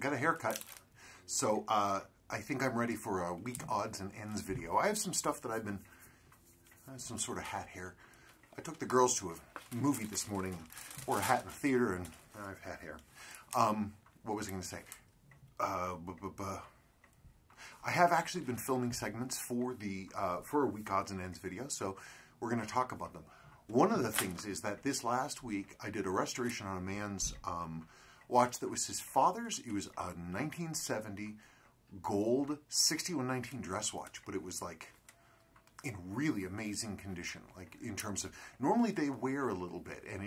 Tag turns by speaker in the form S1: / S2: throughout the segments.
S1: got a haircut, so I think I'm ready for a week odds and ends video. I have some stuff that I have some sort of hat hair. I took the girls to a movie this morning, wore a hat in the theater, and now I have hat hair. What was I going to say? I have actually been filming segments for a week odds and ends video, so we're going to talk about them. One of the things is that this last week I did a restoration on a man's watch that was his father's. It was a 1970 gold 6119 dress watch, but it was like in really amazing condition. Like in terms of, normally they wear a little bit, and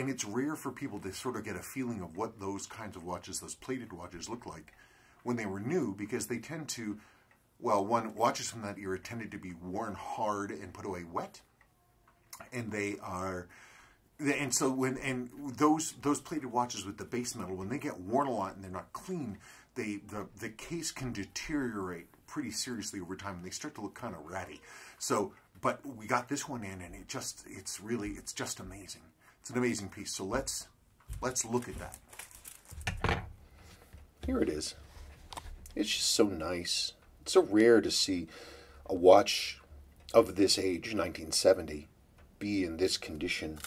S1: it's rare for people to sort of get a feeling of what those kinds of watches, those plated watches, look like when they were new, because they tend to, well, watches from that era tended to be worn hard and put away wet. And those plated watches with the base metal, when they get worn a lot and they're not clean, the case can deteriorate pretty seriously over time, and they start to look kind of ratty. So, but we got this one in, and it's just amazing. It's an amazing piece. So let's look at that.
S2: Here it is. It's just so nice. It's so rare to see a watch of this age, 1970, be in this condition,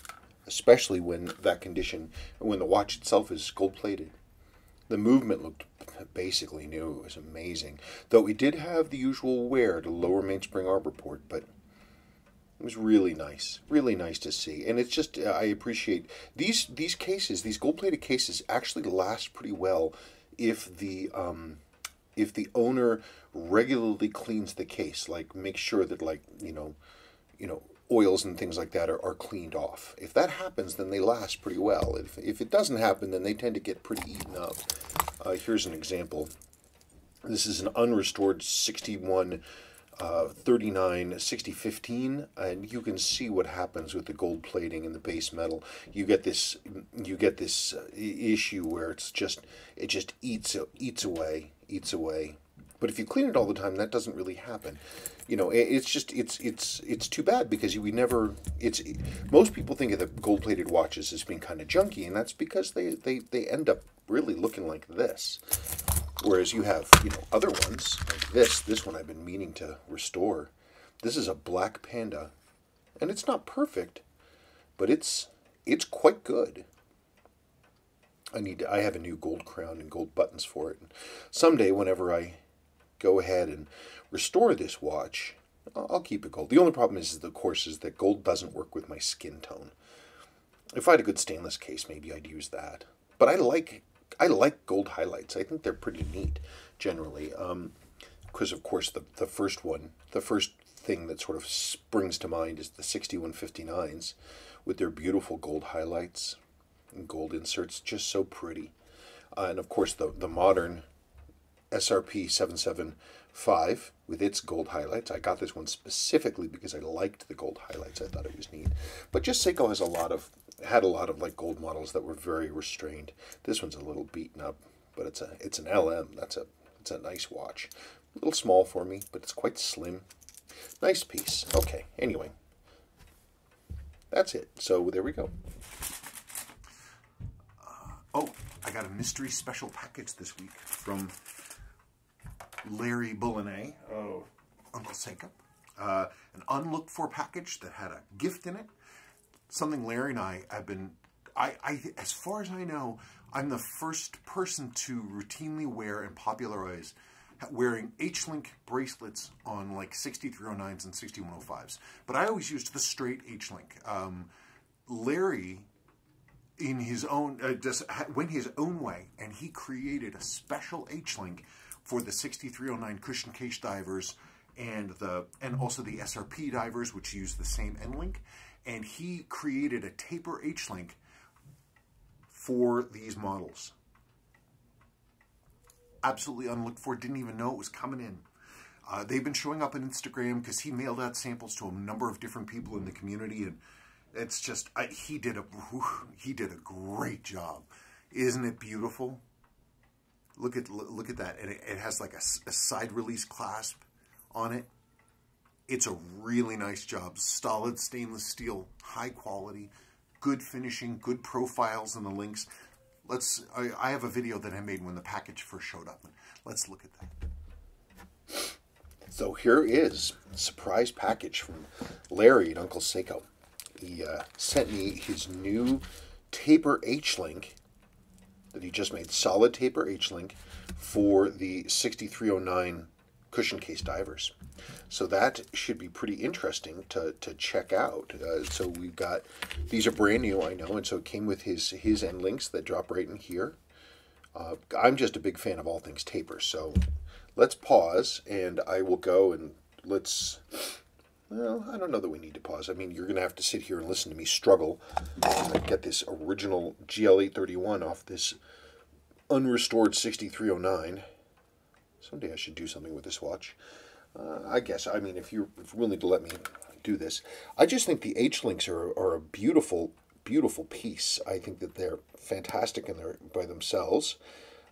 S2: especially when the watch itself is gold-plated. The movement looked basically new. It was amazing. Though it did have the usual wear to lower mainspring arbor port, but it was really nice to see. And it's just, I appreciate these cases, these gold-plated cases actually last pretty well if the owner regularly cleans the case, like make sure that, like, you know, oils and things like that are cleaned off. If that happens, then they last pretty well. If it doesn't happen, then they tend to get pretty eaten up. Here's an example. This is an unrestored 6139 6015, and you can see what happens with the gold plating and the base metal. You get this issue where it just eats away. But if you clean it all the time, that doesn't really happen. You know, it's too bad, because most people think of the gold-plated watches as being kind of junky, and that's because they end up really looking like this. Whereas you have, other ones like this. This one I've been meaning to restore. This is a Black Panda, and it's not perfect, but it's quite good. I have a new gold crown and gold buttons for it. And someday, whenever I go ahead and restore this watch, I'll keep it gold. The only problem is that gold doesn't work with my skin tone. If I had a good stainless case, maybe I'd use that. But I like gold highlights. I think they're pretty neat generally. Because of course the first thing that sort of springs to mind is the 6159s with their beautiful gold highlights and gold inserts, just so pretty. And of course the modern SRP 775 with its gold highlights. I got this one specifically because I liked the gold highlights. I thought it was neat. But just Seiko had a lot of like gold models that were very restrained. This one's a little beaten up, but it's an LM. It's a nice watch. A little small for me, but it's quite slim. Nice piece. Okay, anyway. That's it. So there we go.
S1: I got a mystery special package this week from Larry Boulinet, Uncle Seiko. An unlooked for package that had a gift in it. Something Larry and I have been, as far as I know, I'm the first person to routinely wear and popularize wearing H-Link bracelets on like 6309s and 6105s. But I always used the straight H-Link. Larry, in his own, went his own way, and he created a special H-Link for the 6309 cushion case divers and also the SRP divers, which use the same N-Link. And he created a taper H-Link for these models. Absolutely unlooked for. Didn't even know it was coming in. They've been showing up on Instagram because he mailed out samples to a number of different people in the community, and it's just he did a great job. Isn't it beautiful? Look at that, and it has like a side release clasp on it. It's a really nice job. Solid stainless steel, high quality, good finishing, good profiles in the links. I have a video that I made when the package first showed up. Let's look at that.
S2: So here is a surprise package from Larry at Uncle Seiko. He sent me his new taper H-Link that he just made, solid taper H-Link for the 6309 cushion case divers. So that should be pretty interesting to check out. So we've got, these are brand new, I know, and so it came with his end links that drop right in here. I'm just a big fan of all things taper, so let's pause and I will go and well, I don't know that we need to pause. I mean, you're going to have to sit here and listen to me struggle to get this original GL831 off this unrestored 6309. Someday I should do something with this watch. I guess, I mean, if you're willing to let me do this. I just think the H-Links are a beautiful, beautiful piece. I think that they're fantastic in by themselves.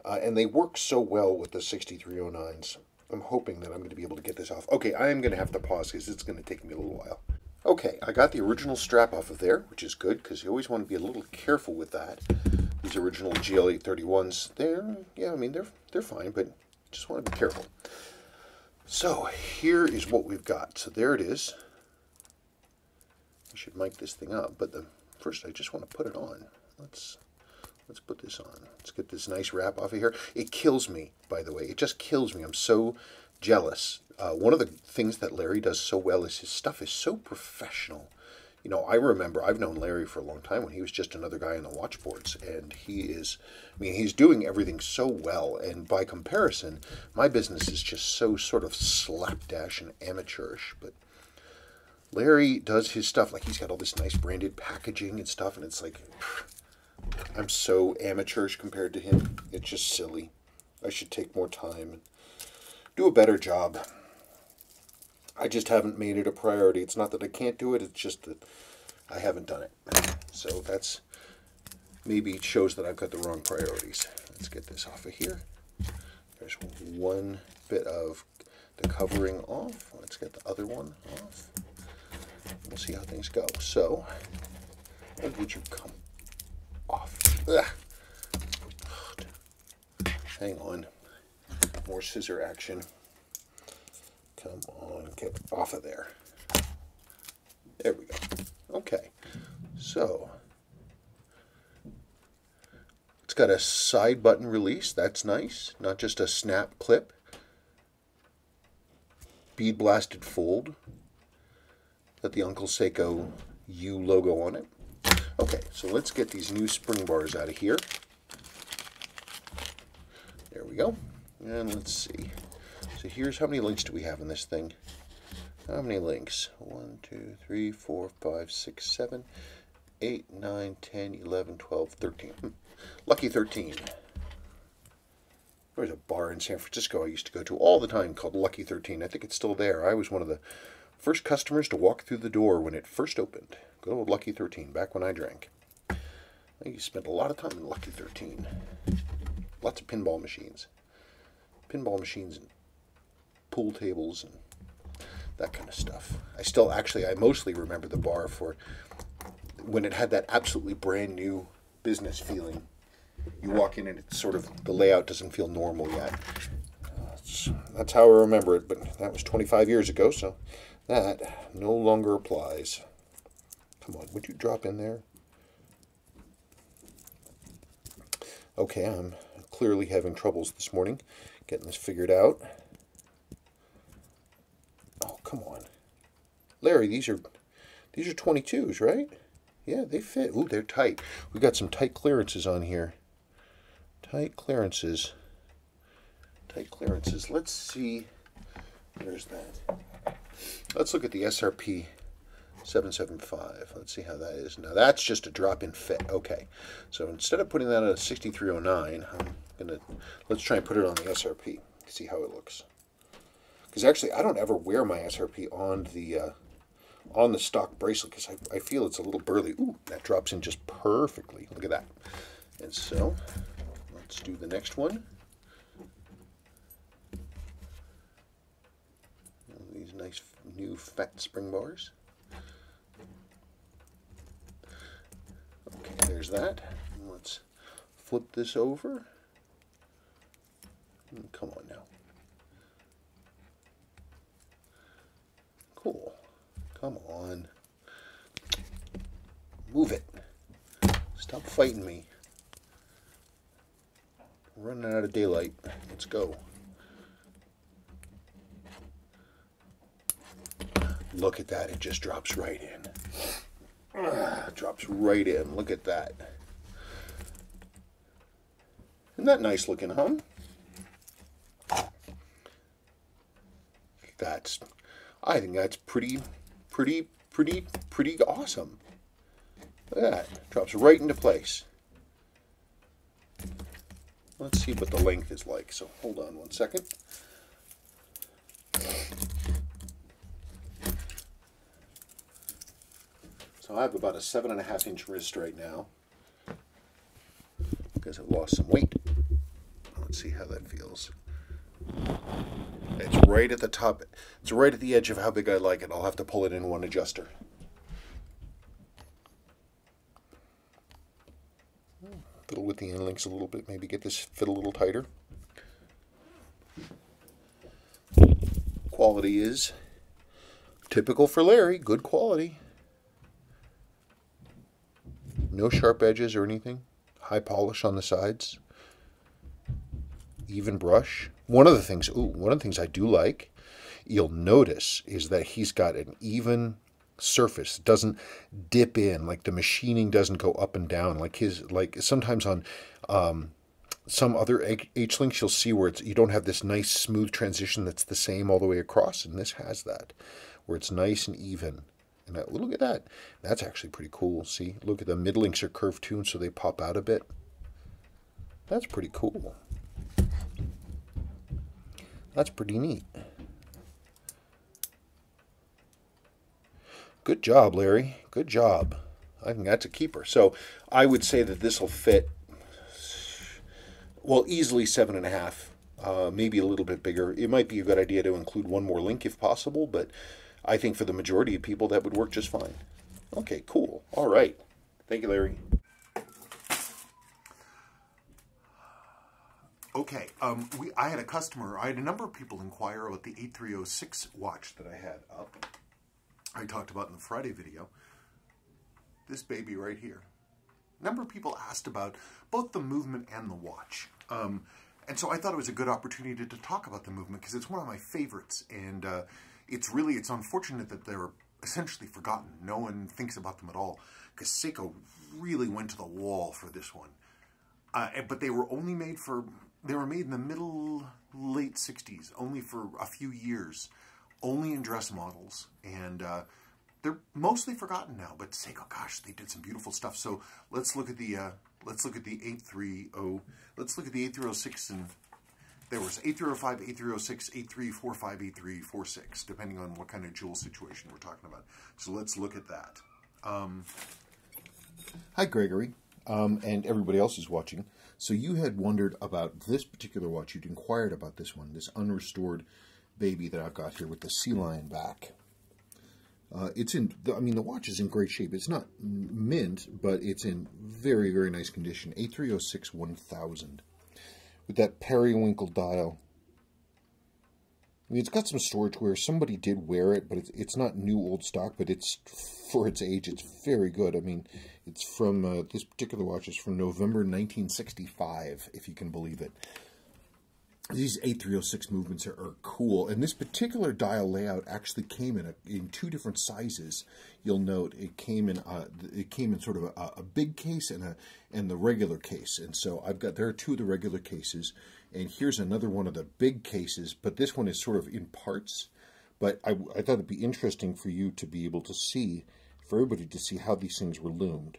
S2: And they work so well with the 6309s. I'm hoping that I'm going to be able to get this off. Okay, I am going to have to pause because it's going to take me a little while. Okay, I got the original strap off of there, which is good because you always want to be a little careful with that. These original GL831s, yeah, I mean, they're fine, but just want to be careful. So here is what we've got. So there it is. I should mic this thing up, but first I just want to put it on. Let's put this on. Let's get this nice wrap off of here. It kills me, by the way. It just kills me. I'm so jealous. One of the things that Larry does so well is his stuff is so professional. You know, I remember, I've known Larry for a long time when he was just another guy on the watch boards, and he is, I mean, he's doing everything so well, and by comparison, my business is just so sort of slapdash and amateurish, but Larry does his stuff, like he's got all this nice branded packaging and stuff, and it's like, I'm so amateurish compared to him. It's just silly. I should take more time and do a better job. I just haven't made it a priority. It's not that I can't do it, it's just that I haven't done it. So that's, maybe it shows that I've got the wrong priorities. Let's get this off of here. There's one bit of the covering off. Let's get the other one off. We'll see how things go. So, when would you come off? Ugh. Hang on. More scissor action. Come on, get off of there. There we go. Okay. So, it's got a side button release. That's nice. Not just a snap clip. Bead blasted fold. Got the Uncle Seiko U logo on it. Okay, so let's get these new spring bars out of here. There we go. And let's see. So here's, how many links do we have in this thing? How many links? 1, 2, 3, 4, 5, 6, 7, 8, 9, 10, 11, 12, 13. Lucky 13. There's a bar in San Francisco I used to go to all the time called Lucky 13. I think it's still there. I was one of the first customers to walk through the door when it first opened. Good old Lucky 13, back when I drank. I spent a lot of time in Lucky 13. Lots of pinball machines. Pinball machines and pool tables and that kind of stuff. I mostly remember the bar for when it had that absolutely brand new business feeling. You walk in and it's sort of, the layout doesn't feel normal yet. That's how I remember it, but that was 25 years ago, so that no longer applies. Come on, would you drop in there? Okay, I'm clearly having troubles this morning getting this figured out. Oh, come on. Larry, these are 22s, right? Yeah, they fit. Ooh, they're tight. We got some tight clearances on here. Tight clearances. Tight clearances. Let's see. There's that. Let's look at the SRP 775. Let's see how that is. Now that's just a drop-in fit. Okay. So instead of putting that on a 6309, let's try and put it on the SRP. See how it looks. Because actually, I don't ever wear my SRP on the stock bracelet because I feel it's a little burly. Ooh, that drops in just perfectly. Look at that. And so, let's do the next one. These nice new fat spring bars. Okay, there's that. Let's flip this over. Come on now. Cool. Come on. Move it. Stop fighting me. We're running out of daylight. Let's go. Look at that. It just drops right in. Drops right in. Look at that. Isn't that nice looking, huh? I think that's pretty awesome. Look at that. Drops right into place. Let's see what the length is like. So hold on one second. So I have about a 7.5-inch wrist right now because I've lost some weight. Let's see how that feels. It's right at the top. It's right at the edge of how big I like it. I'll have to pull it in one adjuster. Fiddle with the end links a little bit. Maybe get this fit a little tighter. Quality is typical for Larry. Good quality. No sharp edges or anything. High polish on the sides. Even brush. One of the things I do like, you'll notice, is that he's got an even surface. It doesn't dip in, like the machining doesn't go up and down like sometimes on some other H-links you'll see where you don't have this nice smooth transition that's the same all the way across, and this has that, where it's nice and even. And look at that. That's actually pretty cool. See, look at the mid links are curved too, so they pop out a bit. That's pretty cool. That's pretty neat. Good job, Larry. Good job. I think that's a keeper. So I would say that this will fit, well, easily 7.5, maybe a little bit bigger. It might be a good idea to include one more link if possible, but I think for the majority of people that would work just fine. Okay, cool. All right. Thank you, Larry.
S1: Okay, I had a number of people inquire about the 8306 watch that I had up. I talked about in the Friday video. This baby right here. A number of people asked about both the movement and the watch. And so I thought it was a good opportunity to talk about the movement because it's one of my favorites. And it's unfortunate that they're essentially forgotten. No one thinks about them at all because Seiko really went to the wall for this one. But they were only made they were made in the late 60s, only for a few years, only in dress models, and they're mostly forgotten now. But Seiko, gosh, they did some beautiful stuff. So let's look at the 830. Let's look at the 8306, and there was 8305, 8306, 8345, 8346, depending on what kind of jewel situation we're talking about. So let's look at that.
S2: Hi, Gregory, and everybody else who's watching. So you had wondered about this particular watch. You'd inquired about this one, this unrestored baby that I've got here with the sea lion back. The watch is in great shape. It's not mint, but it's in very, very nice condition. 8306-1000 with that periwinkle dial. I mean, it's got some storage where somebody did wear it, but it's not new old stock, but it's, for its age, it's very good. I mean, it's from, this particular watch is from November 1965, if you can believe it. These 8306 movements are cool, and this particular dial layout actually came in two different sizes. You'll note it came in sort of a big case and the regular case. And so there are two of the regular cases, and here's another one of the big cases, but this one is sort of in parts. But I thought it'd be interesting for you to be able to see, for everybody to see how these things were loomed.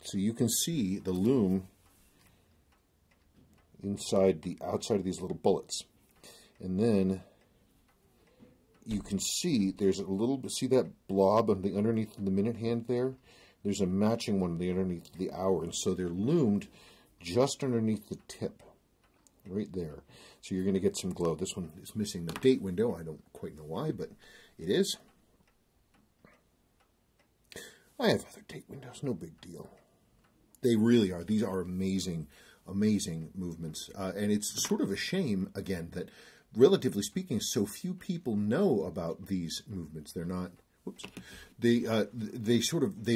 S2: So you can see the loom inside the outside of these little bullets, and then you can see there's a little, see that blob on the underneath the minute hand there? There's a matching one on the underneath the hour, and so they're loomed just underneath the tip, right there. So you're going to get some glow. This one is missing the date window. I don't quite know why, but it is. I have other date windows, no big deal. They really are. These are amazing, amazing movements. And it's sort of a shame, again, that relatively speaking, so few people know about these movements. They're not, whoops, they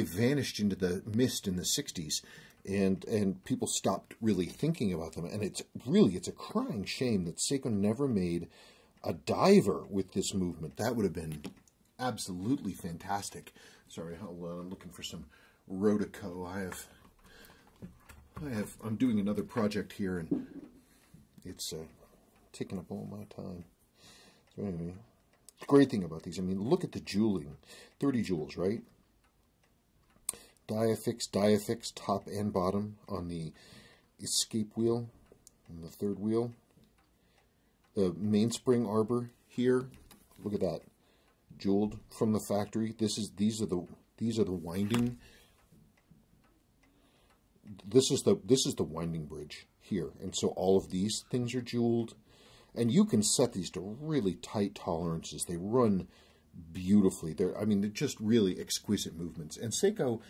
S2: vanished into the mist in the 60s, and people stopped really thinking about them. And it's a crying shame that Seiko never made a diver with this movement. That would have been absolutely fantastic. Sorry, I'm looking for some Rodeco. I'm doing another project here, and it's taking up all my time. So anyway, the great thing about these, I mean, look at the jeweling. 30 jewels, right? Diafix, top and bottom on the escape wheel and the third wheel. The mainspring arbor here, look at that, jeweled from the factory. These are the winding. This is the winding bridge here, and so all of these things are jeweled, and you can set these to really tight tolerances. They run beautifully. They're just really exquisite movements. And Seiko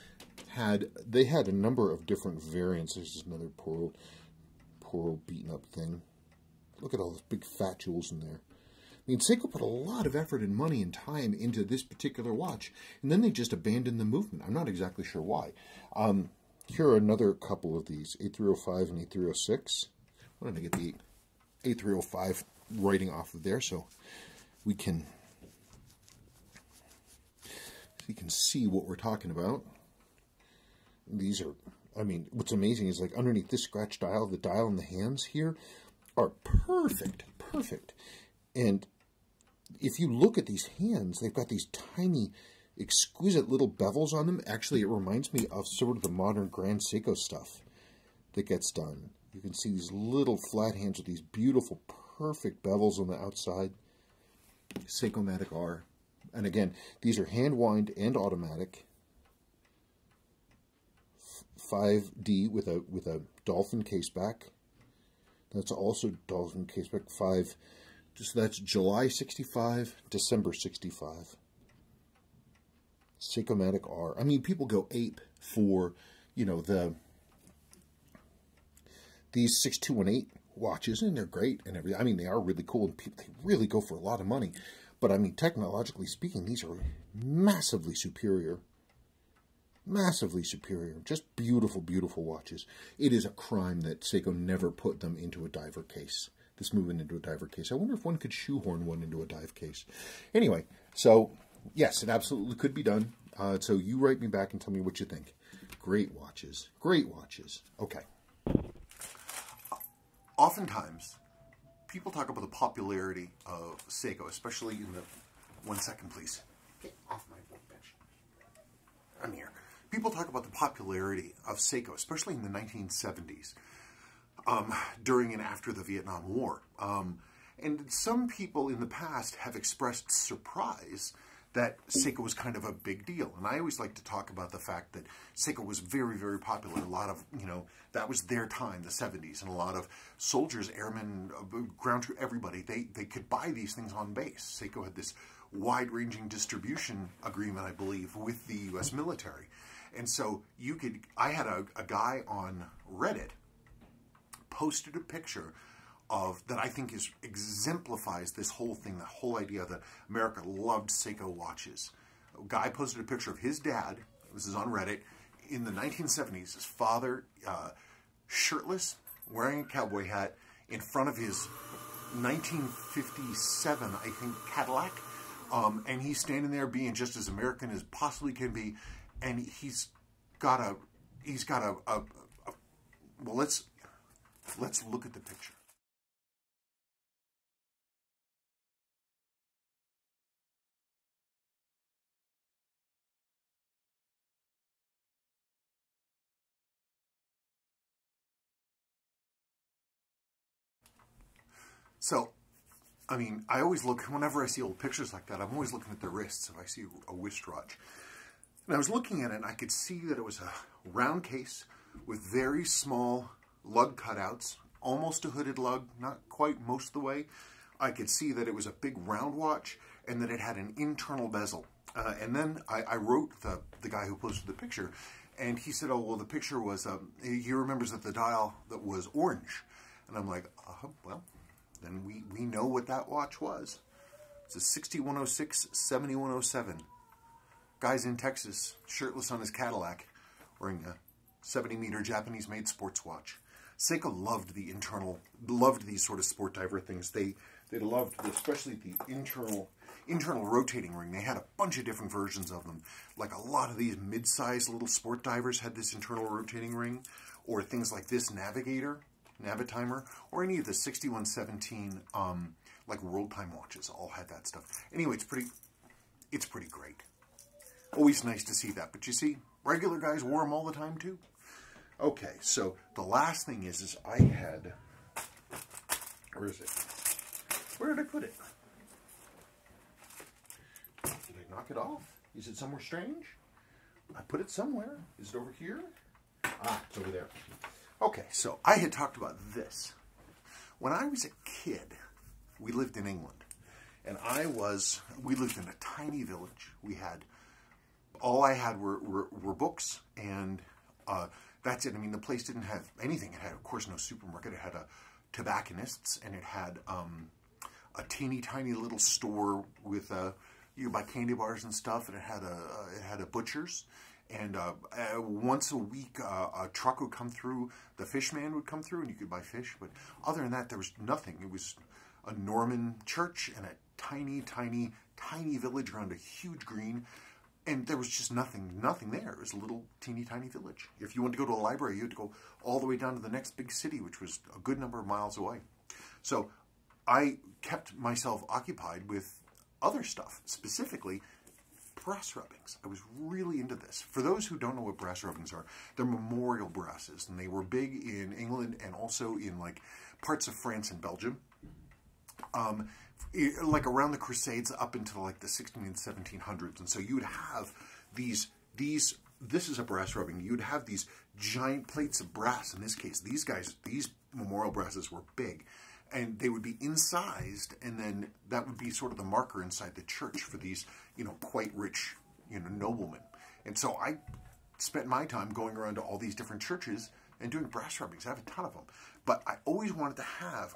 S2: had a number of different variants. This is another poor old beaten up thing. Look at all those big fat jewels in there. I mean, Seiko put a lot of effort and money and time into this particular watch, and then they just abandoned the movement. I'm not exactly sure why. Here are another couple of these, A305 and A306. Why don't I get the A305 writing off of there so we can see what we're talking about. These are, I mean, what's amazing is like underneath this scratch dial, the dial and the hands here are perfect. And if you look at these hands, they've got these tiny, exquisite little bevels on them. Actually, it reminds me of sort of the modern Grand Seiko stuff that gets done. You can see these little flat hands with these beautiful, perfect bevels on the outside. Seiko-matic R. And again, these are hand wind and automatic. 5D with a dolphin caseback. That's also dolphin caseback. 5. So that's July 65, December 65. Seiko-matic R. I mean, people go ape for, these 6218 watches, and they're great and everything. I mean, they are really cool, and people, they really go for a lot of money. But I mean, technologically speaking, these are massively superior. Massively superior. Just beautiful, beautiful watches. It is a crime that Seiko never put them into a diver case. This movement into a diver case. I wonder if one could shoehorn one into a dive case. Anyway, so yes, it absolutely could be done. So you write me back and tell me what you think. Great watches. Great watches. Okay.
S1: Oftentimes, people talk about the popularity of Seiko, especially in the... 1 second, please. Get off my workbench. I'm here. People talk about the popularity of Seiko, especially in the 1970s, during and after the Vietnam War. And some people in the past have expressed surprise that Seiko was kind of a big deal. And I always like to talk about the fact that Seiko was very, very popular. A lot of, that was their time, the 70s. And a lot of soldiers, airmen, ground crew, everybody, they could buy these things on base. Seiko had this wide-ranging distribution agreement, I believe, with the U.S. military. And so I had a guy on Reddit posted a picture of that I think exemplifies this whole thing, the whole idea that America loved Seiko watches. A guy posted a picture of his dad, this is on Reddit, in the 1970s, his father shirtless, wearing a cowboy hat, in front of his 1957, I think, Cadillac, and he's standing there being just as American as possibly can be, and he's got a well, let's look at the picture. So, I mean, I always look, whenever I see old pictures like that, I'm always looking at the wrists if I see a wrist watch. And I was looking at it, and I could see that it was a round case with very small lug cutouts, almost a hooded lug, not quite most of the way. I could see that it was a big round watch, and that it had an internal bezel. And then I wrote the guy who posted the picture, And he said, oh, well, the picture was, he remembers that the dial that was orange. And I'm like, well, then we know what that watch was. It's a 6106, 7107. Guy's in Texas, shirtless on his Cadillac, wearing a 70-meter Japanese-made sports watch. Seiko loved these sort of sport diver things. They loved, especially the internal rotating ring. They had a bunch of different versions of them. Like a lot of these mid-sized little sport divers had this internal rotating ring, or things like this Navitimer, or any of the 6117 like World Time watches all had that stuff. Anyway, it's pretty great. Always nice to see that. But you see, regular guys wore them all the time too. Okay, so the last thing is I had, where is it? Where did I put it? Did I knock it off? Is it somewhere strange? I put it somewhere. Is it over here? Ah, it's over there. Okay, so I had talked about this. When I was a kid, we lived in England. And we lived in a tiny village. All I had were books, and that's it. I mean, the place didn't have anything. It had, of course, no supermarket. It had a tobacconist's, and it had a teeny tiny little store with you buy candy bars and stuff, and it had a butcher's. And once a week, a truck would come through. The fish man would come through, and you could buy fish. But other than that, there was nothing. It was a Norman church and a tiny, tiny, tiny village around a huge green. And there was just nothing there. It was a little teeny tiny village. If you wanted to go to a library, you had to go all the way down to the next big city, which was a good number of miles away. So I kept myself occupied with other stuff, specifically brass rubbings. I was really into this. For those who don't know what brass rubbings are, they're memorial brasses, and they were big in England and also in like parts of France and Belgium. Like around the Crusades up into like the 16 and 1700s. And so you would have this is a brass rubbing. You would have these giant plates of brass. In this case, these memorial brasses were big. And they would be incised, and then that would be sort of the marker inside the church for these, quite rich, noblemen. And so I spent my time going around to all these different churches and doing brass rubbings. I have a ton of them. But I always wanted to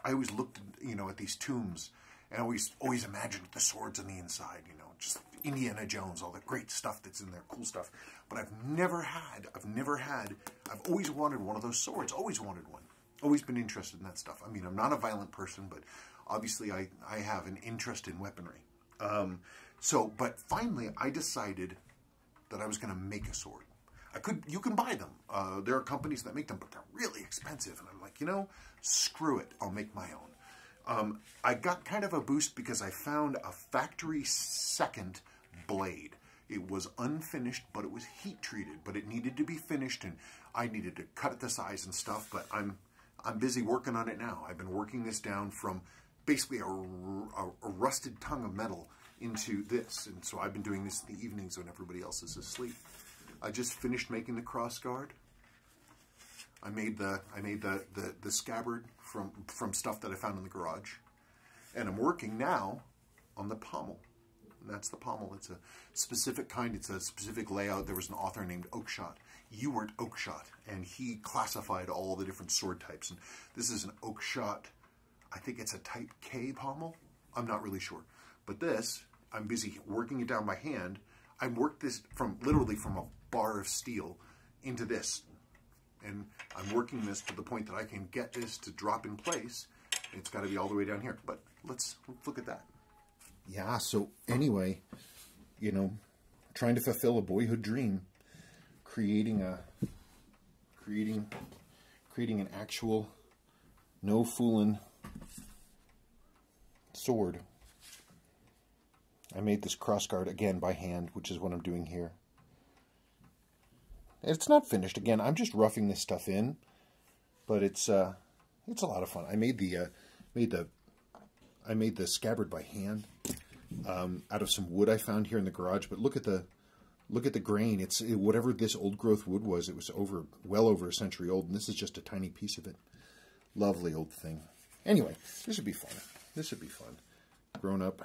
S1: I always looked, at these tombs, and I always imagined the swords on the inside, just Indiana Jones, all the great stuff that's in there, cool stuff. But I've always wanted one of those swords, always wanted one. Always been interested in that stuff. I mean, I'm not a violent person, but obviously I have an interest in weaponry. But finally I decided that I was going to make a sword. You can buy them. There are companies that make them, but they're really expensive. And I'm like, screw it. I'll make my own. I got kind of a boost because I found a factory second blade. It was unfinished, but it was heat treated, but it needed to be finished, and I needed to cut it to size and stuff, but I'm busy working on it now. I've been working this down from basically a rusted tongue of metal into this. And so I've been doing this in the evenings when everybody else is asleep. I just finished making the cross guard. I made the scabbard from stuff that I found in the garage. And I'm working now on the pommel. And that's the pommel. It's a specific kind. It's a specific layout. There was an author named Oakeshott, Ewart Oakeshott, and he classified all the different sword types. And this is an Oakeshott, I think it's a type K pommel. I'm not really sure. But this, I'm busy working it down by hand. I worked this literally from a bar of steel into this. And I'm working this to the point that I can get this to drop in place. It's got to be all the way down here. But let's look at that. Yeah, so anyway, trying to fulfill a boyhood dream, creating an actual no fooling sword. I made this crossguard again by hand, which is what I'm doing here. It's not finished. Again, I'm just roughing this stuff in, but it's a lot of fun. I made the scabbard by hand out of some wood I found here in the garage. But look at the grain. Whatever this old growth wood was. It was well over a century old, and this is just a tiny piece of it. Lovely old thing. Anyway, this would be fun. This would be fun. Grown up.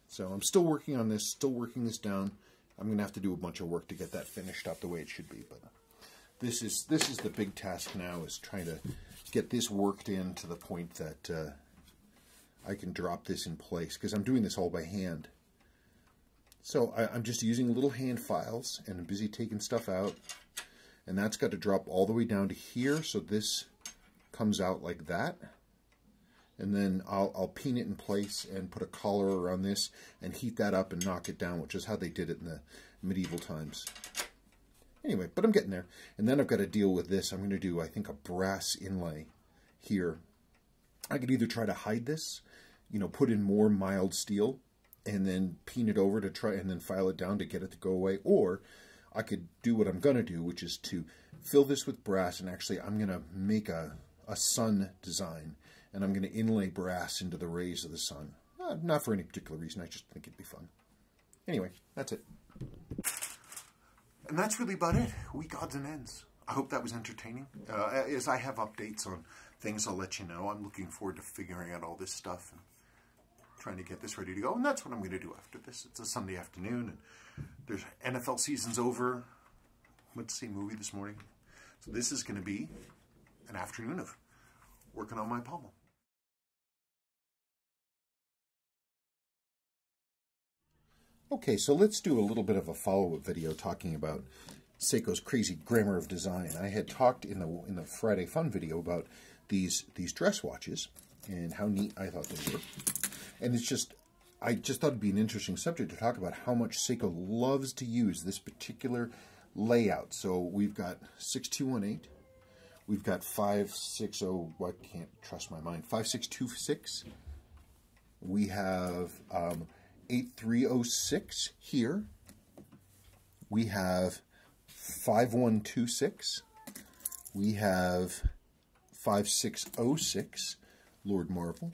S1: So I'm still working on this. Still working this down. I'm going to have to do a bunch of work to get that finished up the way it should be. But
S2: this is the big task now, is trying to get this worked in to the point that I can drop this in place, because I'm doing this all by hand. So I'm just using little hand files, and I'm busy taking stuff out, and that's got to drop all the way down to here, so this comes out like that. And then I'll pin it in place and put a collar around this and heat that up and knock it down, which is how they did it in the medieval times. Anyway, but I'm getting there. And then I've got to deal with this. I'm going to do, I think, a brass inlay here. I could either try to hide this, you know, put in more mild steel and then pin it over to try and then file it down to get it to go away. Or I could do what I'm going to do, which is to fill this with brass, and actually I'm going to make a sun design. And I'm going to inlay brass into the rays of the sun. Not for any particular reason, I just think it'd be fun. Anyway, that's it.
S1: And that's really about it. Week odds and ends. I hope that was entertaining. As I have updates on things, I'll let you know. I'm looking forward to figuring out all this stuff and trying to get this ready to go. And that's what I'm going to do after this. It's a Sunday afternoon, and there's NFL season's over. Went to see a movie this morning. So this is going to be an afternoon of working on my pommel.
S2: Okay, so let's do a little bit of a follow-up video talking about Seiko's crazy grammar of design. I had talked in the Friday Fun video about these dress watches and how neat I thought they were. And I just thought it'd be an interesting subject to talk about how much Seiko loves to use this particular layout. So we've got 6218, we've got 560, I can't trust my mind, 5626. We have 8306 here. We have 5126. We have 5606, Lord Marvel.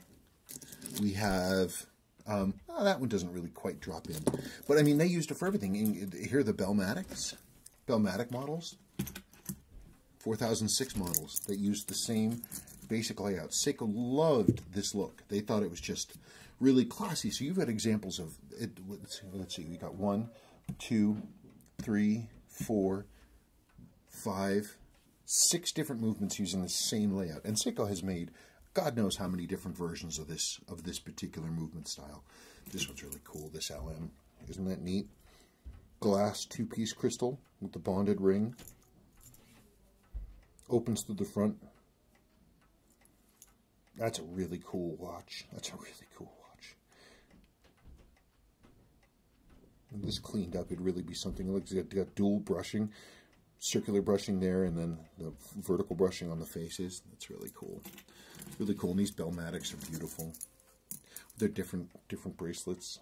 S2: We have, that one doesn't really quite drop in. But I mean, they used it for everything. Here are the Bellmatic models. 4006 models that used the same basic layout. Seiko loved this look. They thought it was just really classy. So you've got examples of it. Let's see. We got 1, 2, 3, 4, 5, 6 different movements using the same layout. And Seiko has made God knows how many different versions of this particular movement style. This one's really cool. This LM, isn't that neat? Glass 2-piece crystal with the bonded ring. Opens through the front. That's a really cool watch. That's a really cool watch. And this cleaned up, it'd really be something. It looks like it's got dual brushing, circular brushing there, and then the vertical brushing on the faces. That's really cool. Really cool. And these Bellmatics are beautiful. They're different bracelets.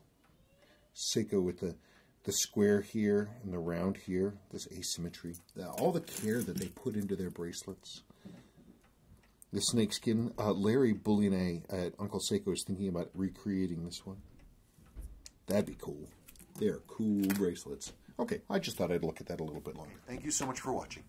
S2: Seiko with the square here and the round here. This asymmetry. All the care that they put into their bracelets. The snakeskin. Larry Boulinet at Uncle Seiko is thinking about recreating this one. That'd be cool. They're cool bracelets. Okay, I just thought I'd look at that a little bit longer.
S1: Thank you so much for watching.